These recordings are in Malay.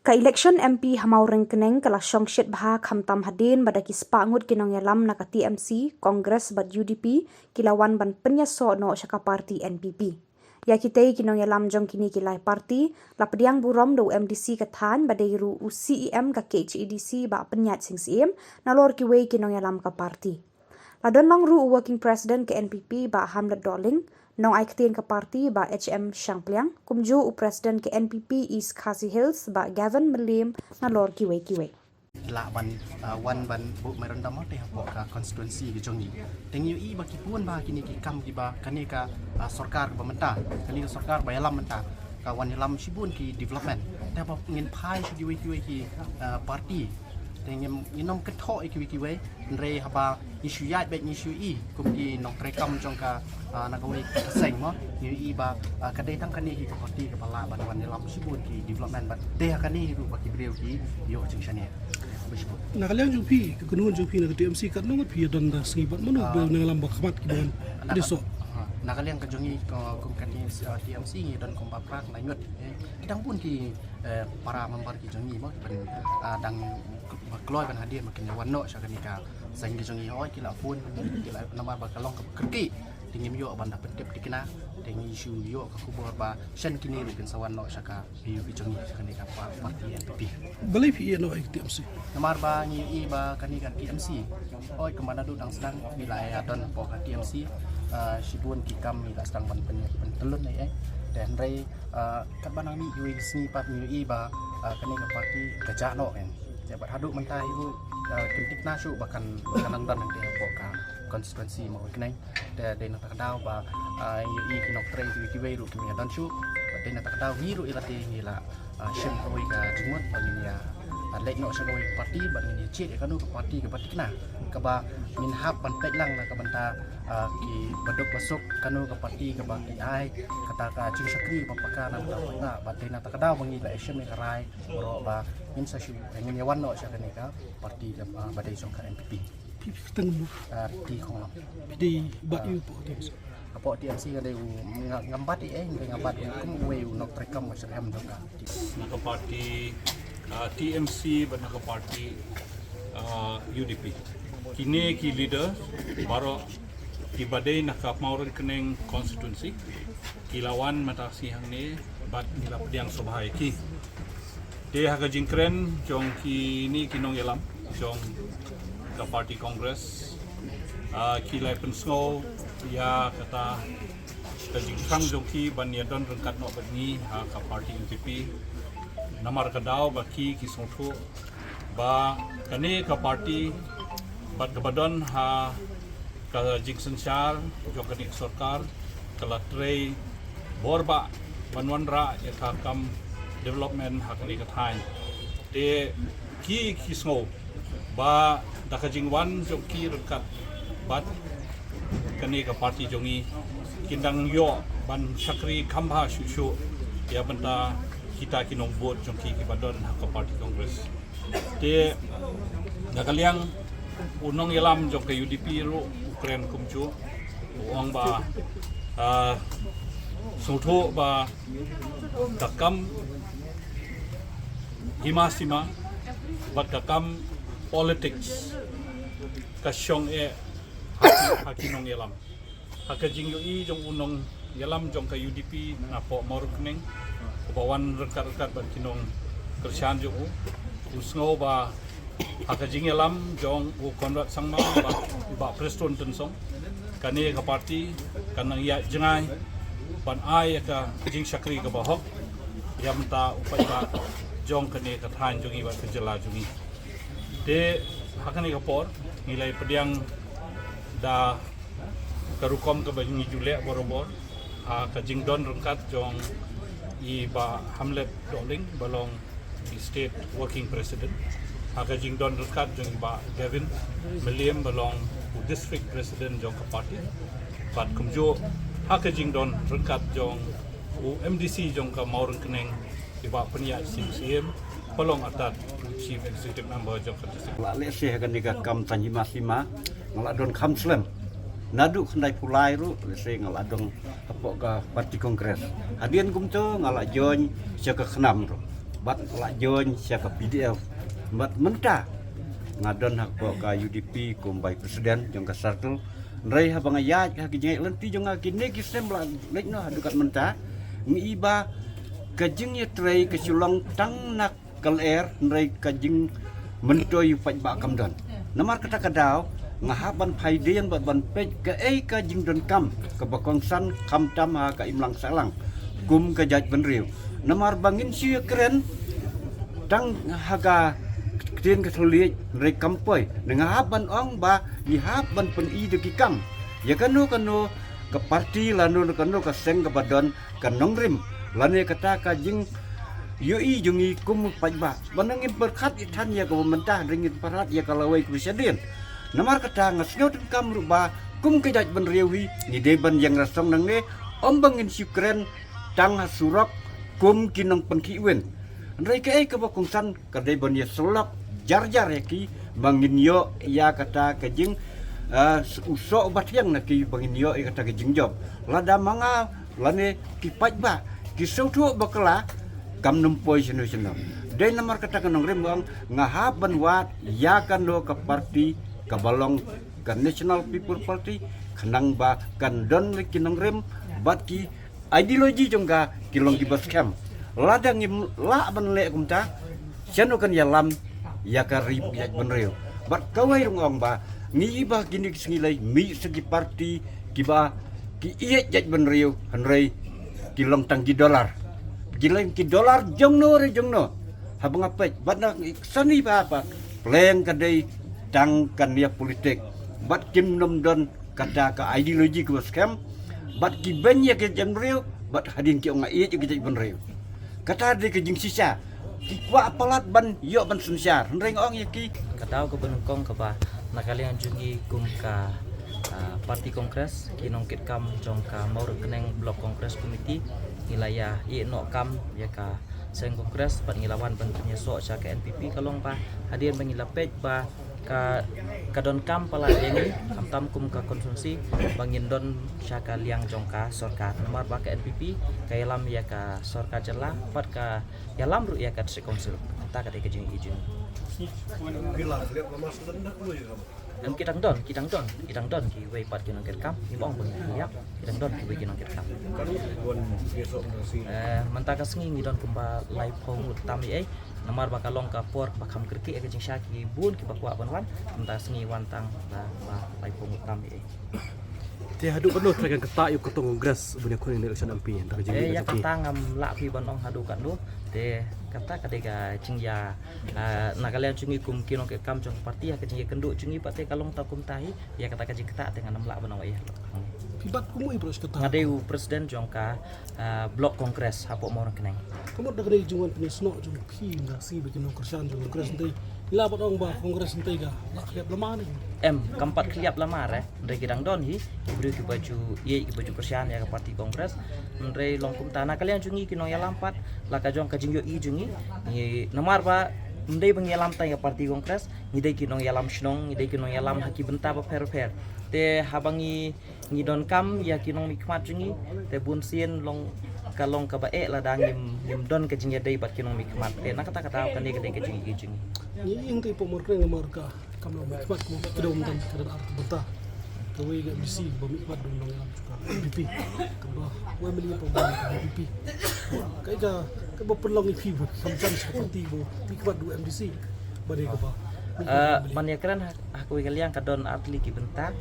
Ka election MP hamau rengkeneng kala syongshit baha khamtam hadin badaki spangut kinong yalam na ka TMC, Kongres bad UDP, kilawan ban penyaso no syaka parti NPP. Ya kitei kinong yalam jong kini kilai parti, lapdiang burom do MDC kathan badairu UCEM ka KHEDC ba penyat sing CM, nalor kiwei kinong yalam ka parti. Ladon long ru working president ke NPP ba Hamlet Darling, nong ai ketien ke parti ba HM Shangpliang, kumju u president ke NPP East Khasi Hills ba Gavin Melim nalor kiwe. La wan ban bu meron damo te hapok ka constituency ke jongi. Teng yu i baki pun ba kini ki kam ki ba kani ka sarkar ke pemerintah, kali sarkar ba yalam mentah. Ka wan yalam sibun ki development. Te ba ngin pai su kiwe ki parti. Teng nginom ketok kiwe re haba isu yat baik isu i kum ki nong rekam jong ka nagawe seng mo yu i ba kadai tang kani ki parti kepala ban wan yalam sibun ki development ba de kani ru baki breu ki yo jingshane. Nakaliang jupi, kekenuan jupi nak TMC kat nungut pi dan dah sengibat mana bel nengalam bakmat kiban. Deso. Nakaliang kejongi kum kani TMC ni dan kum bakrak na ngut. Kita pun ki para member ki jongi mo ben dang keluar ban hadir makin wanno syakani ka sang ki jongi oi kila pun kila nama bakalong kerki tingim yo ban dapat tip dikena dengan isu yo ka kubur ba shan kini bikin sawan no syaka biu jongi syakani ka parti NPP. Balai pi no TMC. Namar ba ni i ba kani kan TMC. Oi kemana du dang sedang bila adon po ka TMC sibun kikam ni dak sedang ban pentelun ni dan rai kat banang ni ui sini pat ni i ba kani ka parti gajah no kan. Jabat haduk mentai itu kentik nasu bahkan nang dan nanti po ka konstituensi mau kenai de nak kadau ba i kinok tre kiwe ru kimi dan su de nak kadau ni ru ilati ni la shen koi ka jumut bagi ya lek no sa koi parti bagi ni cit kanu ka parti ka parti kena ka ba min hab ban pek lang na ka banta ki baduk masuk kanu ka parti ka ba ki ai kata ka jing sakri papaka na ta ba de nak kadau bagi la shen ni karai ro ba min sa shu ngin yawan no sa kani ka parti ka badai song ka NPP Tengmu. Di Kong Lam. Di Bayu po TMC. Apo TMC ada ngambat ngambat kum we nok rekam macam ham juga. Naka parti TMC dan naka parti UDP. Kini ki leader baru ki badai naka mauran keneng konstituensi kilawan matasi hang ni bat nilap diang sobhai ki. Dia haga jingkren jong ki ni kinong yalam jong ka parti Kongres kilai pensngo ya kata kajingkang jongki ban yadon rengkat no bani ka parti NPP namar kadau baki kisongtho ba kani ka parti bat kabadon ka jingsen syar jokani sarkar kala trei borba banwanra ya kam development hakani kathain te ki kisngo ba dakajingwan joki rekat bat kani ka parti jongi kindang yo ban sakri khamba shushu ya banta kita kinong vote jongki ki badon ka parti Kongres te nakaliang unong yalam jong ka UDP ro Ukraine kumchu uang ba sotho ba dakam himasima bat dakam politics kasyong hakinong yalam hakajing i jong unong yalam jong ka UDP na po morukning bawan rekat-rekat ban kinong kersian jong usngo ba hakajing yalam jong u Konrad Sangma ba Preston Tensong kani ka parti kanang ya jengai ban ai ka jing sakri ka bahok yam ta upai ba jong kani ka than jong i ba kejela jong i de hakani kapor nilai pediang da karukom ke banyi julek borobor ka jingdon rengkat jong i ba Hamlet Darling balong di state working president ka jingdon rengkat jong ba Gavin Melim balong district president jong ka party bat kumjo ka jingdon rengkat jong MDC jong ka maureng keneng iba penya CM Palong atat chief executive member jong district. Lale sih kan nika kam tanjima sima ngaladon kamslem. Nadu khandai pulai ru lese ngaladong apok ka parti Kongres. Hadian kumto ngalak join jaga khnam ru. bat la join sia ka PDF bat menta ngadon hak po ka UDP kumbai presiden jong ka sartul rei habang ayat ka kijeng lenti jong ka kini kisem la lekno hadukat menta ngiba kajing ye trei ke sulong tang nak kal air rei kajing mentoi pai ba kam don namar kata kadau ngahaban phaidian bat ban pej ke kajing don kam ke bakongsan kam tam ha ka imlang salang kum ka jaj benriu namar bangin siu keren tang haga tin ka tholi rei kampoi dengan haban ong ba ni haban pen I de kikam ya kanu ke parti lanu kanu ka seng ka badon ka nongrim lanu kata ka jing yoi jungi kum pajba banangin berkat itan ya ka mentah ringin parat ya kalawai presiden namar kata ngasnyo den kam ruba kum kejaj ben rewi ni deban yang rasong nang ne ombangin syukren tang surok kum kinong penkiwen rei ka bakungsan ka deban ya solak jar-jar ya ki bangin yo ya kata kejing usok obat yang naki bangin yo ya kata kejing job lada manga lane ki pajba ki sautu bakala kam numpoi seno dai namar kata kanong rembang ngahaban wat ya kan do ka parti ka balong ka National People Party kanang ba kan don kinong rem bat ki ideologi jongga kilong ki bascam lada ngim la ban le kumta seno kan ya lam ya karib ya benreu bat kawai rungong ba ngi ba kini singilai mi segi parti kiba ki iya jaj benreu hanrei kilong tanggi dolar gilain ki dolar jongno habang apa bat na sani ba plan kadai tang kan ya politik bat kim nom don kata ka ideologi ku scam bat ki benya ke benreu bat hadin ki onga iya ki jaj benreu kata de ke jing sisa kikwa apalat ban yo ban sunsyar reng ong yaki katao ko benungkong ka ba nakalian jungi kum ka parti kongres kinong kit kam jong ka maur keneng blok kongres komiti wilayah I no kam ya ka seng kongres ban ngilawan ban penyeso sa ka NPP kalong pa hadir bangilapet ba ka kadon kam pala ini kam tam kum ka konsumsi bangin don sa ka liang jong ka sorkat nomor ba ka NPP kayalam ya ka sorkat jela pat ka yalam ru ya ka sekonsil ta ka de kejing ijin dan kitang don ki wei pat kinong ket kam ni bong bang ya kitang don ki wei kinong ket kam mantaka sengi ni don kumba lai phong utami namar bakalong ka por bakam kerki ke jing syaki bun ki bakwa banwan mantaka sengi wantang ba lai phong utami Te hadu penuh trakan ketak yuk ketong kongres punya kuning election MP yang tak jadi. Ya kata ngam lak pi banong hadu kan do te kata kadega cingya nakalian cungi kum kinong ke kam jong parti ya kejing kendu cungi pate kalong takum tahi ya kata kejing ketak dengan nam lak banong ya. Pibat kumu ibros ketak. Ngadeu presiden jong ka blok kongres hapok mau keneng. Kamu dah kena jungan punya snok jong pi nasi bikin kerjaan jong kongres nanti. Ila bat ong ba kongres nanti ga lak lihat lemah ni. Keempat kliap lamar dari kidang don hi ibru ki baju kerjaan ya ke parti kongres dari longkum tanah kalian jungi kinong ya lampat laka jong ka jingyo I jungi ni namar ba ndai bang yalam ta ya parti kongres ni dai kinong yalam shnong ni dai kinong yalam haki benta ba fer te habangi ni don kam ya kinong mikmat jungi te bun sien long kalong ka ba la dang nim don ka jingya dai bat kinong mikmat te nak kata kan dai ka jingi jungi ni yang tu pemor kering marka kamu mikmat ko kedom dan kedan art bentah kawai gak bisi bermikmat dong yang juga BP kalau gue beli pemor BP kayak ke berpeluang IP sampai seperti bu mikmat dua MDC badai ke apa mania keren aku kalian kadon atli ki bentah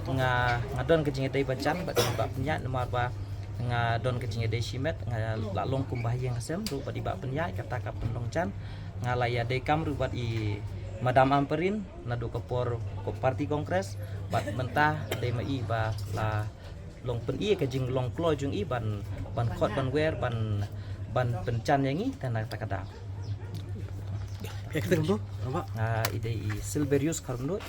ngadon kejing dai bacan bat punya nomor ba ngadon kejing dai simet ngalong kumbah yang sem ru badi ba punya kata ka pendong can ngalaya dai kam ru bat I Madam Amperin nadu kapor ko parti kongres bat mentah dai mai ba la long pen I kejing long klo jung I ban khot ban wer ban pencan yang I tan kata kada ekstrem tu apa ide I Silverius karno